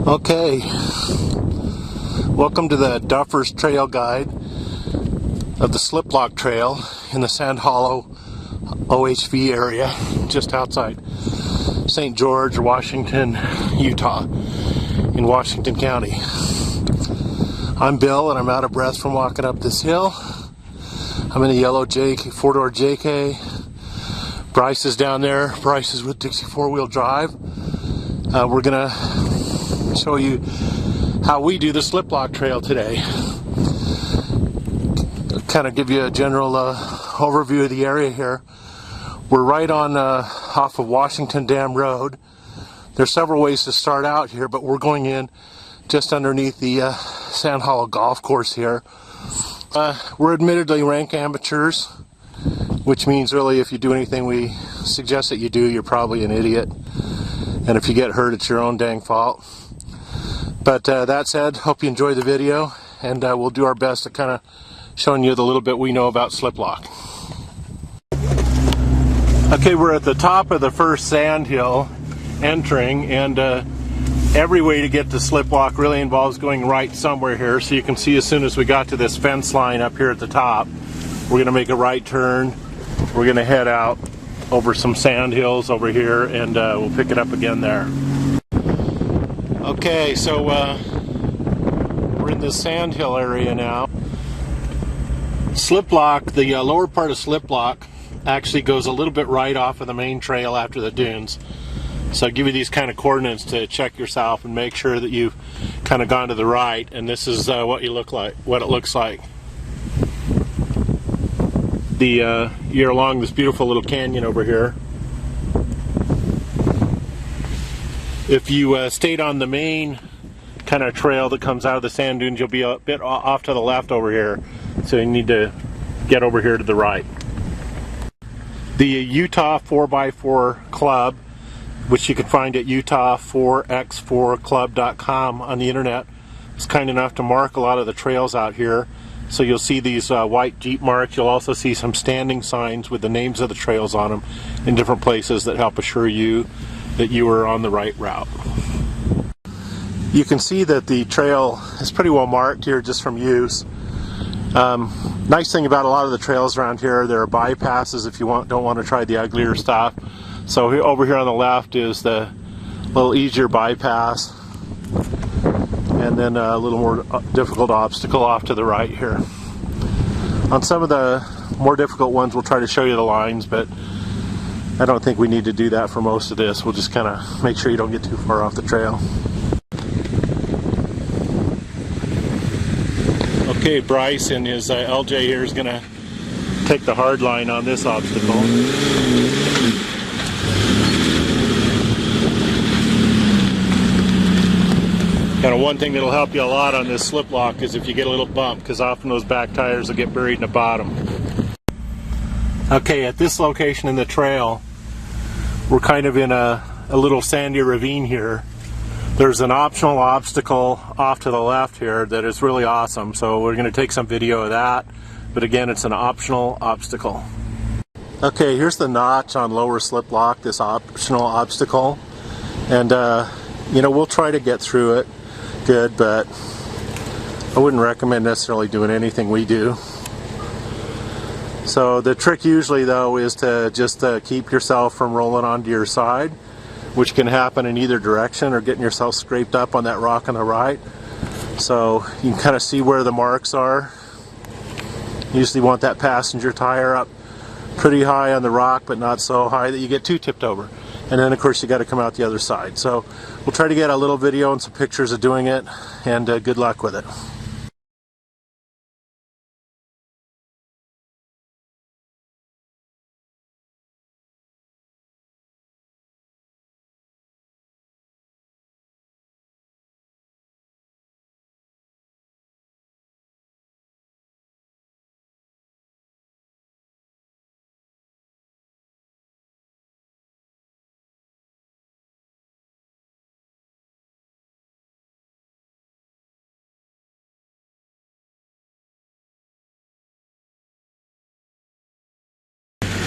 Okay, welcome to the Duffer's Trail Guide of the Slip Block Trail in the Sand Hollow OHV area just outside St. George, Washington, Utah, in Washington County. I'm Bill and I'm out of breath from walking up this hill. I'm in a yellow four-door JK. Bryce is down there. Bryce is with Dixie four-wheel drive. We're gonna show you how we do the Slip Block Trail today. Kind of give you a general overview of the area here. We're right on off of Washington Dam Road. There's several ways to start out here, but we're going in just underneath the Sand Hollow Golf Course here. We're admittedly rank amateurs, which means really if you do anything we suggest that you do, you're probably an idiot. And if you get hurt, it's your own dang fault. But that said, hope you enjoy the video, and we'll do our best at kind of showing you the little bit we know about slip block. Okay, we're at the top of the first sand hill entering, and every way to get to slip block really involves going right somewhere here. So you can see as soon as we got to this fence line up here at the top, we're going to make a right turn. We're going to head out over some sand hills over here, and we'll pick it up again there. Okay, so we're in the sand hill area now. Slip block, the lower part of slip block actually goes a little bit right off of the main trail after the dunes. So I'll give you these kind of coordinates to check yourself and make sure that you've kind of gone to the right, and this is what it looks like. You're along this beautiful little canyon over here. If you stayed on the main kind of trail that comes out of the sand dunes, you'll be a bit off to the left over here. So you need to get over here to the right. The Utah 4x4 Club, which you can find at utah4x4club.com on the internet, is kind enough to mark a lot of the trails out here. So you'll see these white Jeep marks. You'll also see some standing signs with the names of the trails on them in different places that help assure you that you are on the right route. You can see that the trail is pretty well marked here just from use. Nice thing about a lot of the trails around here, there are bypasses if you don't want to try the uglier stuff. So over here on the left is the little easier bypass, and then a little more difficult obstacle off to the right here. On some of the more difficult ones, we'll try to show you the lines, but I don't think we need to do that for most of this. We'll just kind of make sure you don't get too far off the trail. Okay, Bryce in his LJ here is going to take the hard line on this obstacle. Kind of one thing that'll help you a lot on this slip block is if you get a little bump, because often those back tires will get buried in the bottom. Okay, at this location in the trail, we're kind of in a little sandy ravine here. There's an optional obstacle off to the left here that is really awesome, so we're going to take some video of that, but again, it's an optional obstacle. Okay, here's the notch on lower slip block, this optional obstacle, and you know, we'll try to get through it good, but I wouldn't recommend necessarily doing anything we do. So the trick usually though is to just keep yourself from rolling onto your side, which can happen in either direction, or getting yourself scraped up on that rock on the right. So you can kind of see where the marks are. You usually want that passenger tire up pretty high on the rock, but not so high that you get too tipped over. And then of course you got to come out the other side. So we'll try to get a little video and some pictures of doing it, and good luck with it.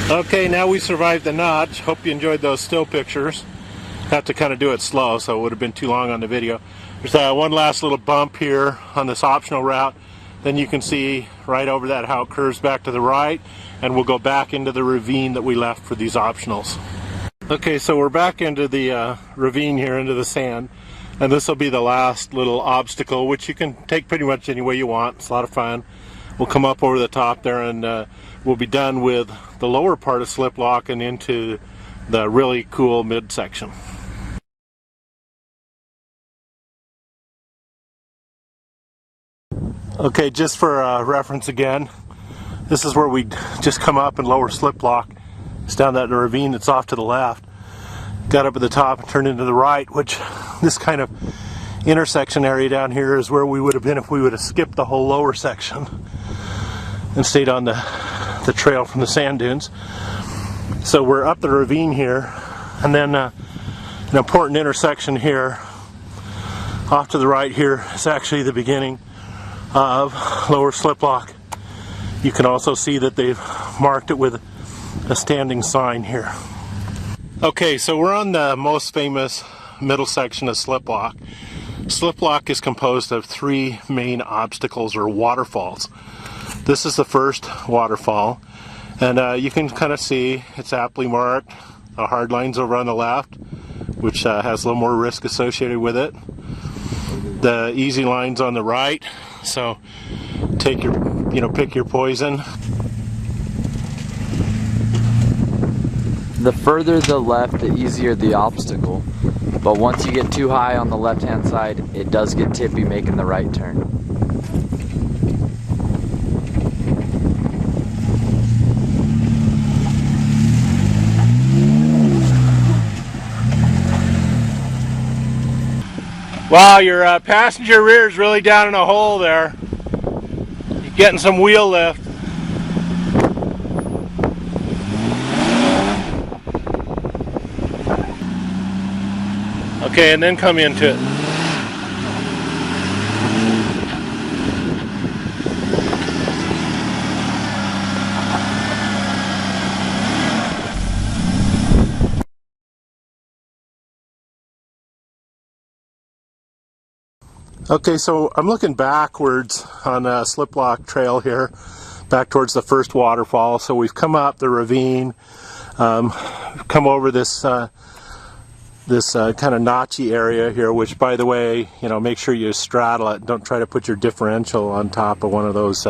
Okay, now we survived the notch. Hope you enjoyed those still pictures. Have to kind of do it slow, so it would have been too long on the video. There's one last little bump here on this optional route. Then you can see right over that how it curves back to the right, and we'll go back into the ravine that we left for these optionals. Okay, so we're back into the ravine here, into the sand, and this will be the last little obstacle, which you can take pretty much any way you want. It's a lot of fun. We'll come up over the top there, and we'll be done with the lower part of Slip Lock and into the really cool midsection. Okay, just for reference again, this is where we just come up and lower Slip Lock. It's down that ravine that's off to the left. Got up at the top and turned into the right, which this kind of intersection area down here is where we would have been if we would have skipped the whole lower section and stayed on the trail from the sand dunes. So we're up the ravine here, and then an important intersection here off to the right here is actually the beginning of lower Slip Lock. You can also see that they've marked it with a standing sign here. Okay, so we're on the most famous middle section of Slip Lock. Slip Lock is composed of three main obstacles or waterfalls. This is the first waterfall, and you can kind of see it's aptly marked. The hard line's over on the left, which has a little more risk associated with it. The easy line's on the right, so take your, pick your poison. The further the left, the easier the obstacle. But once you get too high on the left-hand side, it does get tippy making the right turn. Wow, your passenger rear is really down in a hole there. You're getting some wheel lift. Okay, and then come into it. Okay, so I'm looking backwards on Slip Lock Trail here, back towards the first waterfall. So we've come up the ravine, come over this kind of notchy area here, which, by the way, make sure you straddle it. Don't try to put your differential on top of one of those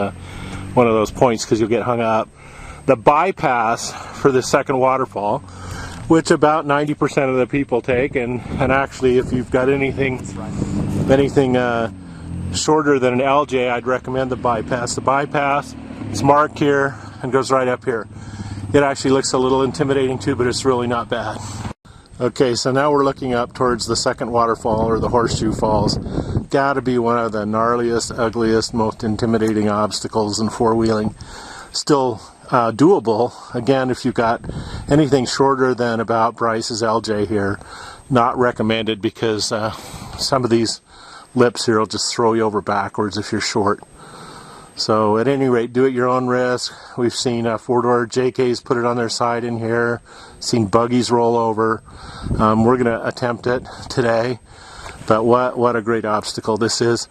points, because you'll get hung up. The bypass for the second waterfall, which about 90% of the people take, and actually, if you've got anything shorter than an LJ, I'd recommend the bypass. The bypass is marked here and goes right up here. It actually looks a little intimidating too, but it's really not bad. Okay, so now we're looking up towards the second waterfall, or the Horseshoe Falls. Gotta be one of the gnarliest, ugliest, most intimidating obstacles in four-wheeling. Still doable. Again, if you've got anything shorter than about Bryce's LJ here, not recommended, because some of these lips here will just throw you over backwards if you're short. So at any rate, do it at your own risk. We've seen four-door JKs put it on their side in here, seen buggies roll over. We're going to attempt it today, but what a great obstacle this is.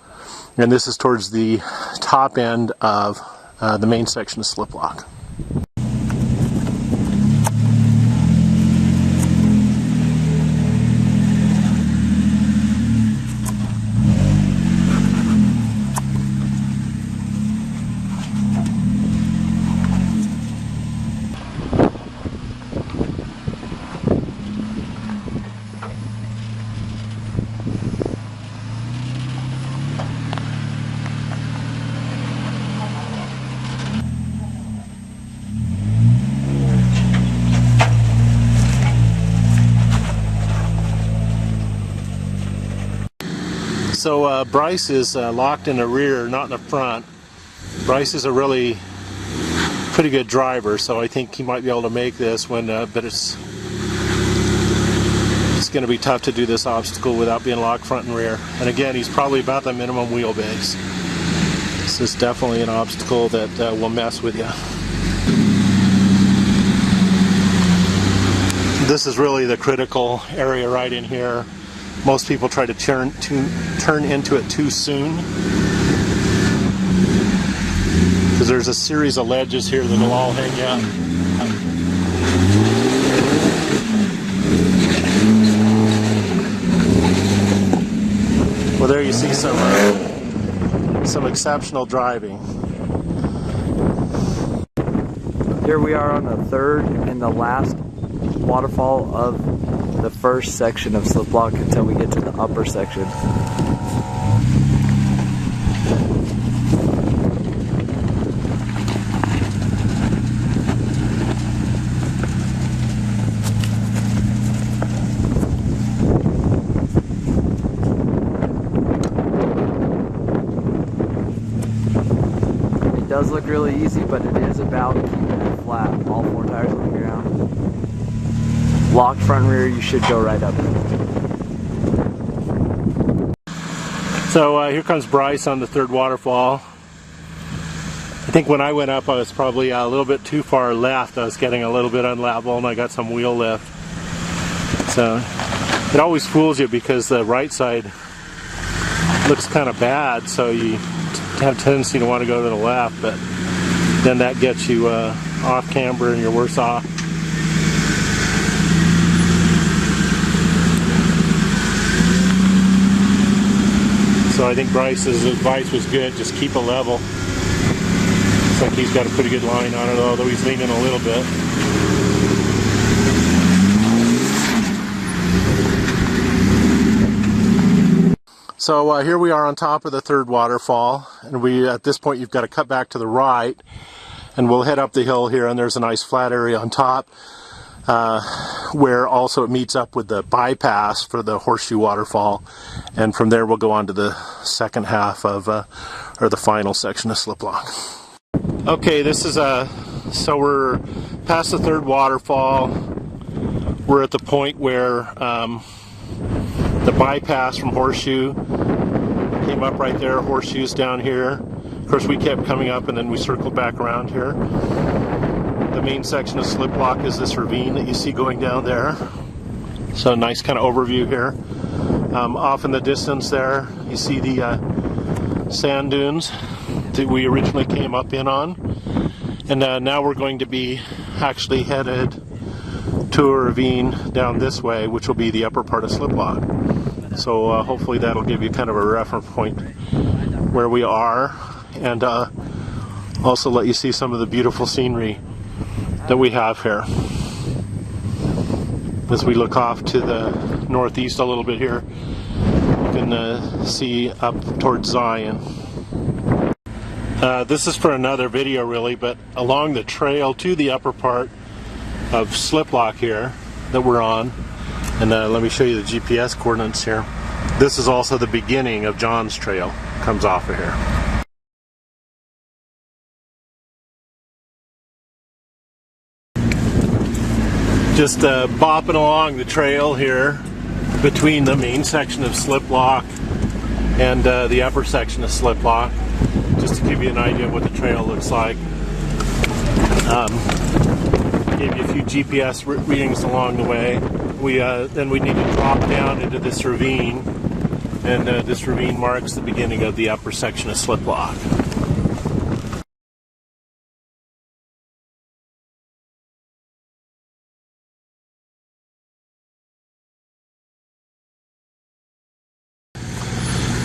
And this is towards the top end of the main section of Slip Lock. So Bryce is locked in the rear, not in the front. Bryce is a really pretty good driver, so I think he might be able to make this one, but it's going to be tough to do this obstacle without being locked front and rear. And again, he's probably about the minimum wheelbase. This is definitely an obstacle that will mess with you. This is really the critical area right in here. Most people try to turn into it too soon, because there's a series of ledges here that'll all hang out. Well, there you see some exceptional driving. Here we are on the third and the last waterfall of the first section of slip block until we get to the upper section. It does look really easy, but it is about keeping it flat. All four tires on the ground. Locked front and rear, you should go right up. So here comes Bryce on the third waterfall. I think when I went up, I was probably a little bit too far left. I was getting a little bit unlevel, and I got some wheel lift. So it always fools you because the right side looks kind of bad, so you have a tendency to want to go to the left, but then that gets you off camber and you're worse off. So I think Bryce's advice was good, just keep it level. Looks like he's got a pretty good line on it, although he's leaning a little bit. So here we are on top of the third waterfall, and at this point you've got to cut back to the right, and we'll head up the hill here, and there's a nice flat area on top where also it meets up with the bypass for the Horseshoe Waterfall, and from there we'll go on to the second half of, or the final section of slip block. Okay, this is so we're past the third waterfall. We're at the point where the bypass from Horseshoe came up right there. Horseshoe's down here. Of course, we kept coming up and then we circled back around here. The main section of slip block is this ravine that you see going down there. So a nice kind of overview here. Off in the distance there, you see the sand dunes that we originally came up in on. And now we're going to be actually headed to a ravine down this way, which will be the upper part of slip block. So hopefully that'll give you kind of a reference point where we are, and also let you see some of the beautiful scenery that we have here. As we look off to the northeast a little bit here, you can see up towards Zion. This is for another video really, but along the trail to the upper part of slip block here that we're on, and let me show you the GPS coordinates here. This is also the beginning of John's trail, comes off of here. Just bopping along the trail here between the main section of slip block and the upper section of slip block, just to give you an idea of what the trail looks like. Gave you a few GPS readings along the way. Then we need to drop down into this ravine, and this ravine marks the beginning of the upper section of slip block.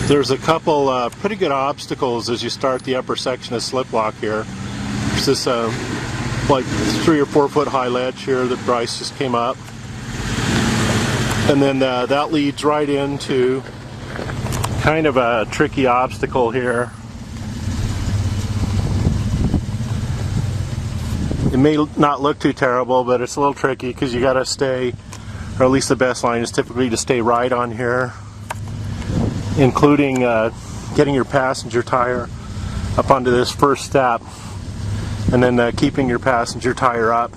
There's a couple pretty good obstacles as you start the upper section of slip block here. There's this like 3 or 4 foot high ledge here that Bryce just came up, and then that leads right into kind of a tricky obstacle here. It may not look too terrible, but it's a little tricky because you got to stay, or at least the best line is typically to stay right on here, including getting your passenger tire up onto this first step, and then keeping your passenger tire up,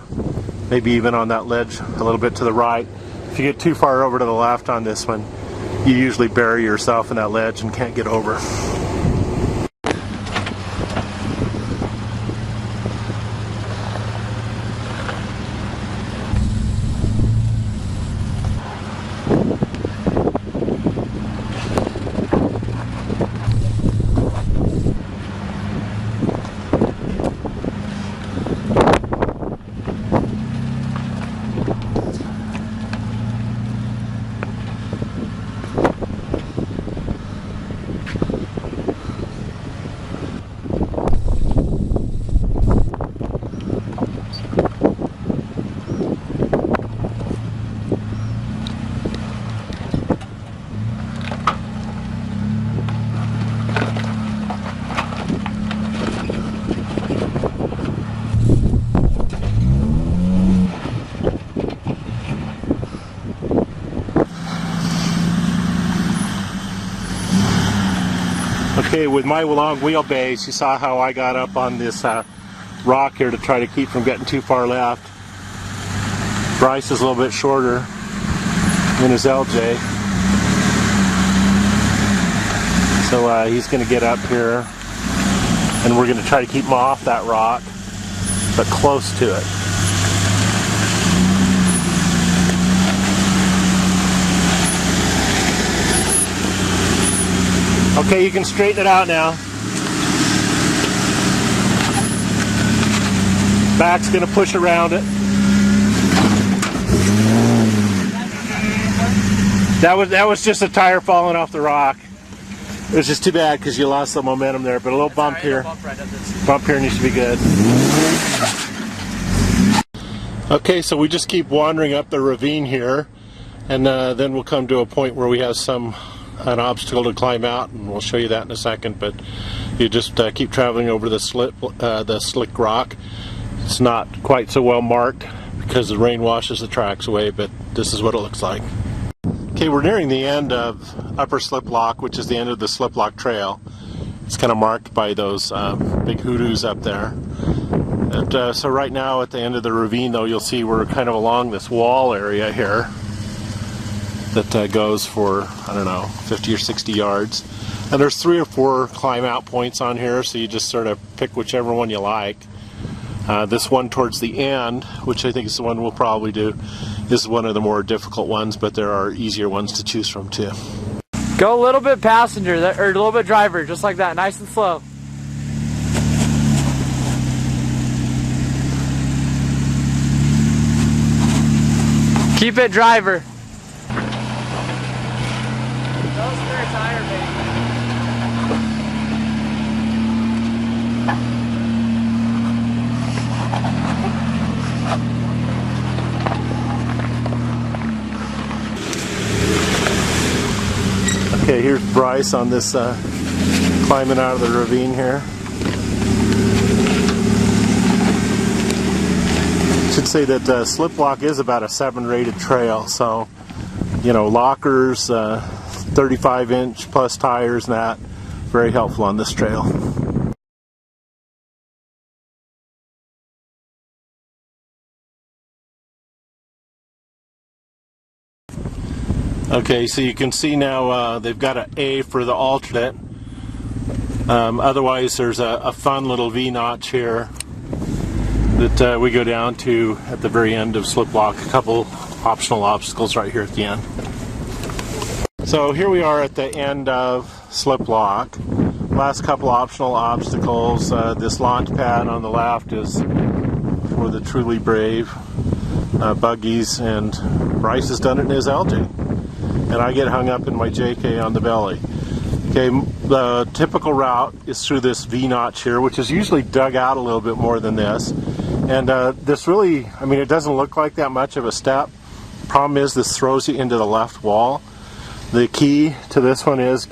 maybe even on that ledge a little bit to the right. If you get too far over to the left on this one, you usually bury yourself in that ledge and can't get over. Okay, with my long wheelbase, you saw how I got up on this rock here to try to keep from getting too far left. Bryce is a little bit shorter than his LJ. So he's going to get up here, and we're going to try to keep him off that rock, but close to it. Okay, you can straighten it out now. Back's going to push around it. That was just a tire falling off the rock. It was just too bad because you lost the momentum there, but a little bump here. Bump here needs to be good. Okay, so we just keep wandering up the ravine here, and then we'll come to a point where we have an obstacle to climb out, and we'll show you that in a second. But you just keep traveling over the slick rock. It's not quite so well marked because the rain washes the tracks away, but this is what it looks like. Okay, we're nearing the end of Upper Slip Lock, which is the end of the Slip Lock Trail. It's kind of marked by those big hoodoos up there. And, so right now at the end of the ravine, though, you'll see we're kind of along this wall area here that goes for, I don't know, 50 or 60 yards. And there's 3 or 4 climb out points on here, so you just sort of pick whichever one you like. This one towards the end, which I think is the one we'll probably do, is one of the more difficult ones, but there are easier ones to choose from too. Go a little bit passenger, or a little bit driver, just like that, nice and slow. Keep it driver. That was spare tire, baby. Okay, here's Bryce on this climbing out of the ravine here. Should say that Slip Lock is about a 7 rated trail, so you know, lockers, 35-inch plus tires, and that very helpful on this trail. Okay, so you can see now they've got an A for the alternate. Otherwise, there's a fun little V-notch here that we go down to at the very end of Slip Lock. A couple optional obstacles right here at the end. So here we are at the end of Slip Lock. Last couple optional obstacles. This launch pad on the left is for the truly brave buggies, and Bryce has done it in his LJ. And I get hung up in my JK on the belly. Okay, the typical route is through this V-notch here, which is usually dug out a little bit more than this. And this really, I mean, it doesn't look like that much of a step. Problem is, this throws you into the left wall. The key to this one is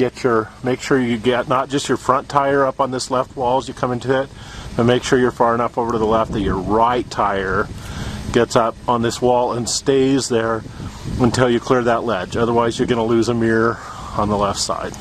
make sure you get not just your front tire up on this left wall as you come into it, but make sure you're far enough over to the left that your right tire gets up on this wall and stays there until you clear that ledge. Otherwise, you're going to lose a mirror on the left side.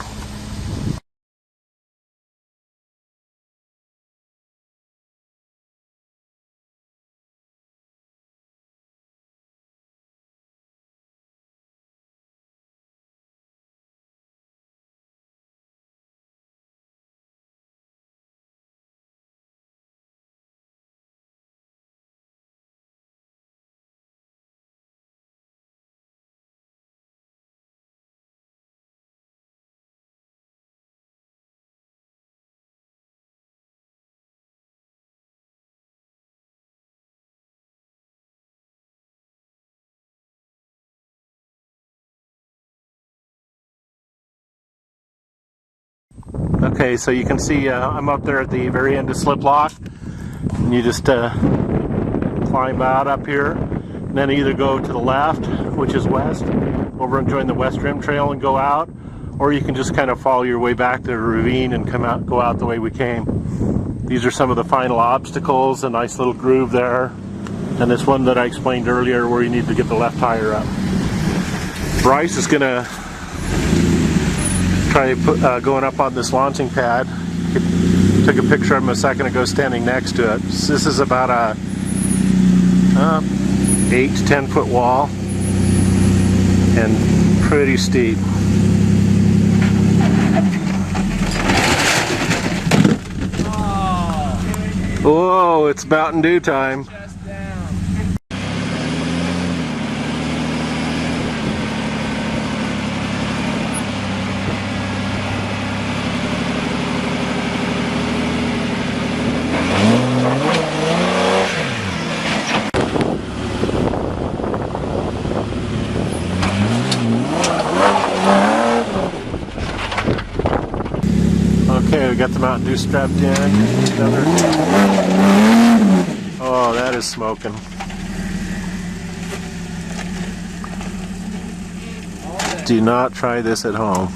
Okay, so you can see I'm up there at the very end of Slip Lock, and you just climb out up here, and then either go to the left, which is west, over and join the West Rim Trail and go out, or you can just kind of follow your way back to the ravine and go out the way we came. These are some of the final obstacles, a nice little groove there, and this one that I explained earlier where you need to get the left tire up. Bryce is going to Try going up on this launching pad. Took a picture of him a second ago standing next to it. This is about a 8 to 10 foot wall and pretty steep. Whoa, it's Mountain Dew time. Okay, we got the Mountain Dew strapped in. Oh, that is smoking. Do not try this at home.